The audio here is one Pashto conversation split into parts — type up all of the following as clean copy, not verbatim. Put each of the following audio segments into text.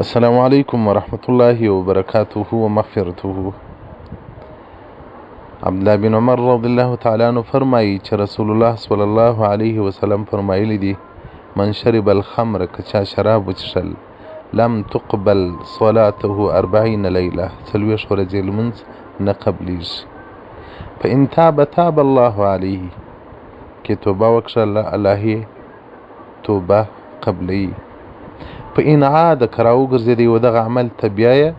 السلام عليكم ورحمة الله وبركاته ومغفرته. عبدالله بن عمر رضی الله تعالی عنہ فرمایي چې رسول الله صلی الله علیه وسلم فرمایلی دي: من شرب الخمر، که چا شراب وڅښل، لم تقبل صلاته 40 لیله، 40 ورځې لمونځ نه قبلیږي. فإن تاب تاب الله علیه، که توبه وکړه الله یې توبه قبلوي. فإن عاد، که راوګرځېدی و دغه عمل ته بیا یې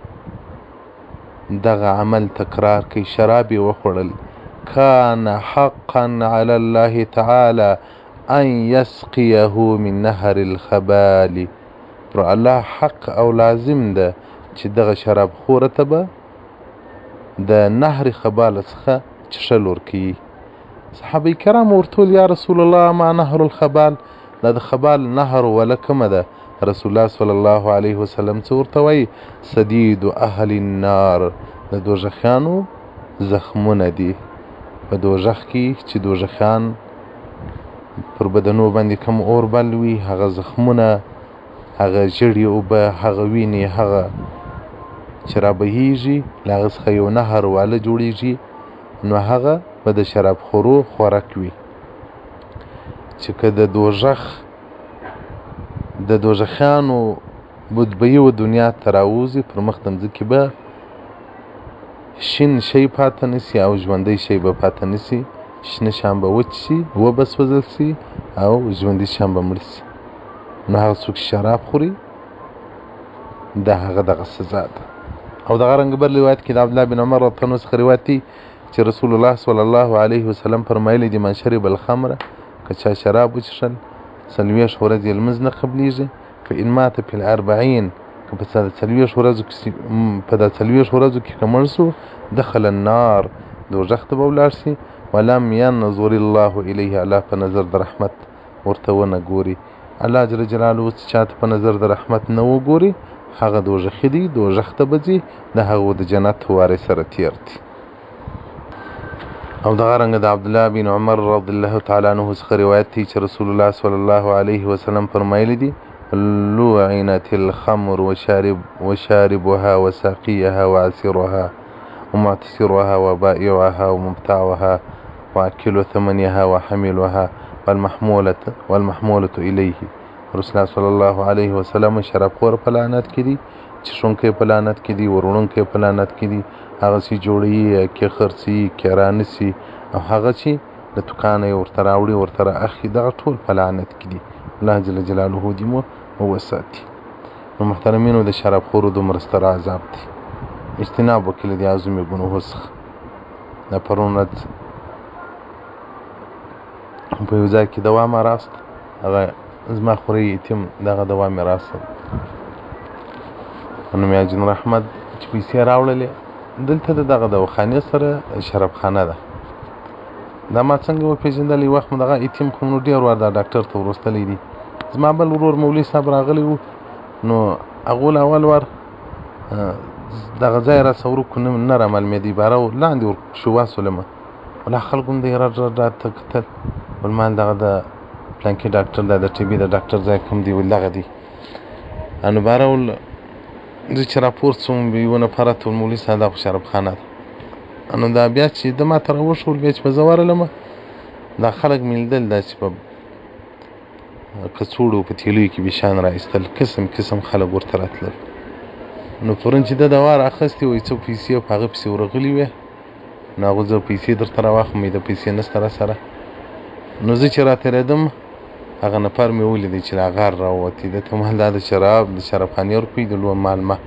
دغه عمل تکرار کوي، شراب یې وخوړل، کان حقا علی الله تعالی ان یسقیه من نهر الخبال، پر الله حق او لازم ده چې دغه شراب خوره ته به د نهر خبال څخه څښل ورکوي. صحابه کرام ورته وویل: یا رسول الله ما نهر الخبال، دا د خبال نهر وله کومه ده؟ رسول الله صلی الله علیه وسلم څه ورته وایي؟ سدید اهل النار، د دوزخیانو زخمونه دي. په دوزخ کې چې دوزخیان پر بدنو باندې کوم اور بل وي، هغه زخمونه، هغه ژړې اوبه، هغه وینې، هغه چې رابهیږي له هغه څخه یو نهر واله جوړیږي، نو هغه به د شراب خورو خوراک وي. چې که د دوزخیانو بدبوي و دنیا ته راوځي، پر مخ د مځکې به شین شی پاته نسي او ژوندی شی به پاته نسي. شنه شیان به وچ شي، وبه سوځل سي، او ژوندي شیان به مړ سي. نو هغه څوک چې شراب خوري د هغه دغه سزا ده. او دغه رنګ بل روایت کې د عبدالله بن عمر رضی الله عنه څخه روایت دی چې رسول الله صلی الله علیه وسلم فرمایلی دي: من شرب الخمر، که چا شراب وڅښل، 40 ورځې لمونځ نه قبلیږي. فإن مات فی الأربعین، که په دا 40 ورځو کې که مړ سو، دخل النار، دوزخ ته به ولاړ سي. ولم ینظر الله الیه، الله په نظر د رحمت ورته ونه ګوري. الله جل جلاله چې چاته په نظر د رحمت نه وګوري، هغه دوزخي دی، دوزخ ته به ځي، د هغه د جنت وارې سره تیر دي. او دغه رنګ د عبدالله بن عمر رضی الله تعالی عنه څخه روایت دی چې رسول الله صلی الله علیه وسلم فرمایلی دي: لعنت الخمر وشاربها وساقيها وعسيرها ومعتصرها وبائعها ومبتاعها وأكل ثمنها وحملها والمحمولة إليه. رسول الله صلی الله علیه وسلم شراب خور په لعنت کې دي، چښونکی په لعنت کې دي، وروړونکی په لعنت کې دي، هغه چې جوړوي، کې خرڅي، کې رانیسي، او هغه چې د دوکانه یې ورته راوړي، ورته رااخلي، دغه ټول په لعنت کې دي. الله جل جلاله دې مو وساتي. نو محترمینو، د شراب خورو دومره ستر عذاب دی، اجتناب وکړئ د عظیمو ګناهونو څخه. د پرون ورځ په یو ځای کې دوا مې راست، هغه زما خوری یتیم، دغه دوا مې راستل. نو مې اجن رحمت چې پیسې راوړلې، دلته د دغه دواخانې سره شرابخانه ده. دا ما څنګه وپېژندلی؟ وخت مې دغه یتیم خو نو ډېر وار دا ډاکټر ته وروستلی دي. زما بل ورور مولوي صاحب راغلی و، نو هغو اول وار دغه ځای را څه ورکو نه رامعلومېدی، باره لاندې ورشو واسولمه، ولا خلکو هم دی راته کتل، ول ما دغه د پلانکي ډاکټر دا د ټي بي د ډاکټر ځای کوم دی؟ ول دغه دی. نو باره ول زه چې راپورت سوم، یوه نفره ته ول مولوي صاحب دا خو شرابخانه ده. نو دا بیا چې د ما ته راوښول، بیا چې په زه ورغلمه، دا خلک مې لیدل، دا چې په کڅوړو په تیلیو کې بېشان را ایستل، قسم قسم خلک ورته راتلل. نو پرون چې ده دوا رااخیستې وایي، څو پیسې په هغه پسې ورغلي وې، نو هغو زه پیسې درته راواخلم، د پیسې نسته را سره. نو زه چې راتېرېدم، هغه نفر مې ولیدی چې له غار راووتې، ده ته مال دا د شرابخانې ورکوي، د لوی مال ما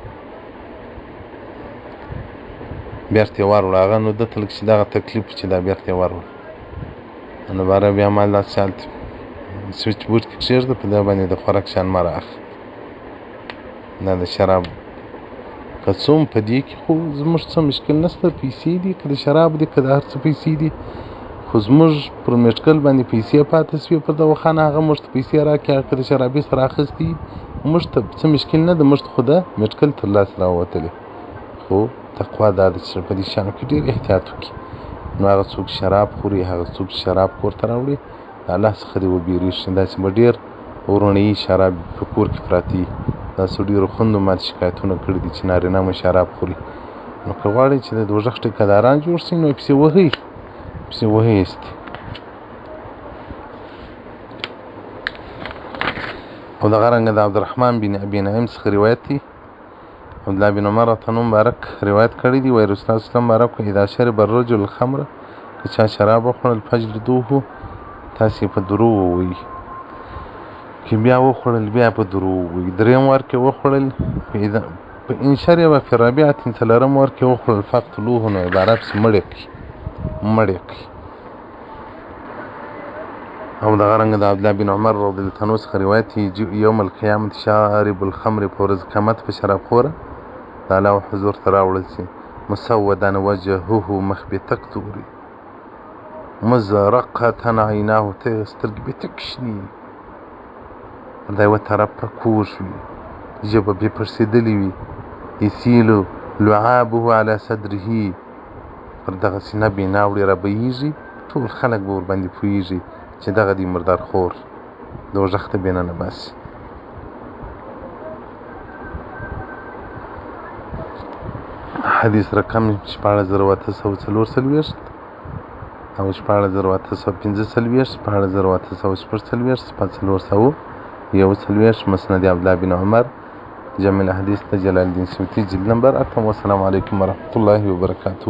بېرته یې واروړه. هغه نو ده ته لږ چې دغه تکلیف چې دا بېرته یې واروړه. نو باره بیا مال داسې هلته سویچ بورډ کې کښېږده، په دې باندې د خوراک شیان مه رااخلي. دا د شراب که څه هم په دې کې خو زموږ څه مشکل نشته، پیسې دي، که د شراب دي، که د هر څه پیسې دي، خو زموږ پر میډیکل باندې پیسې پاتې سوې، پر دواخانه هغه موږ ته پیسې راکړي. هغه که د شرابي سره اخیستي، موږ ته څه مشکل نه ده، موږ ته خو د میډیکل تر لاسه راووتلې. خو تقوا دا ده چې په دې شیانو کې ډېر احتیاط وکړي. نو هغه څوک شراب خوري، هغه څوک شراب کور ته راوړي، د الله څخه دې وبېرېږي. داسې به ډېر ورڼه‌يي شراب په کور کې پراته وي، داسې ډېرو خوندو ماته شکایتونه کړي دي چې نارینه مو شراب خوري. نو که غواړئ چې د دوزخ ټیکهداران جوړ شئ نو پسې وهئ استي. او دغه رنګه د عبدالرحمن بن ابي نعیم څخه روایت دی. عبدالله بن عمر رضی مبارک روایت کړی دی، وایي رسول الله صلی الله علیه وسلم مبارک اذا شرب الرجل الخمر، که چا شراب وخوړل فجلدوه، تاسې په دروغ ووایي. که بیا وخوړل بیا په دروغ ووایي. دریم وار کې وخوړل په ان شرب فی الرابعة، څلورم وار کې وخوړل فقتلوه، نو عبارت پسې مړی کړي. او دغه رنګه د عبدالله بن عمر رضی الله عنه څخه روایت دی، یوم القیامت شارب الخمر، په ورځ قیامت په شراب خوره د الله حضور ته راوړل شي، مسودن وجهه، مخ به تک توري، مزرقة عیناه، سترګې به تک شنې، د یوه طرف ته کوږ وي، ژبه به پړسېدلې وي، یسیلو لعابه علی صدره، پر دغه سینه بې ناوړې رابهیږي، ټول خلک به ورباندې پوهېږي چې دغه دی مردار خور دوزخ ته دننه باسي. حدیث رقم 16844 او 16845 16846 441 مسند عبدالله بن عمر جامع الحدیث د جلال الدین سیوطي جلد نمبر 8. والسلام علیکم ورحمة الله وبرکاته.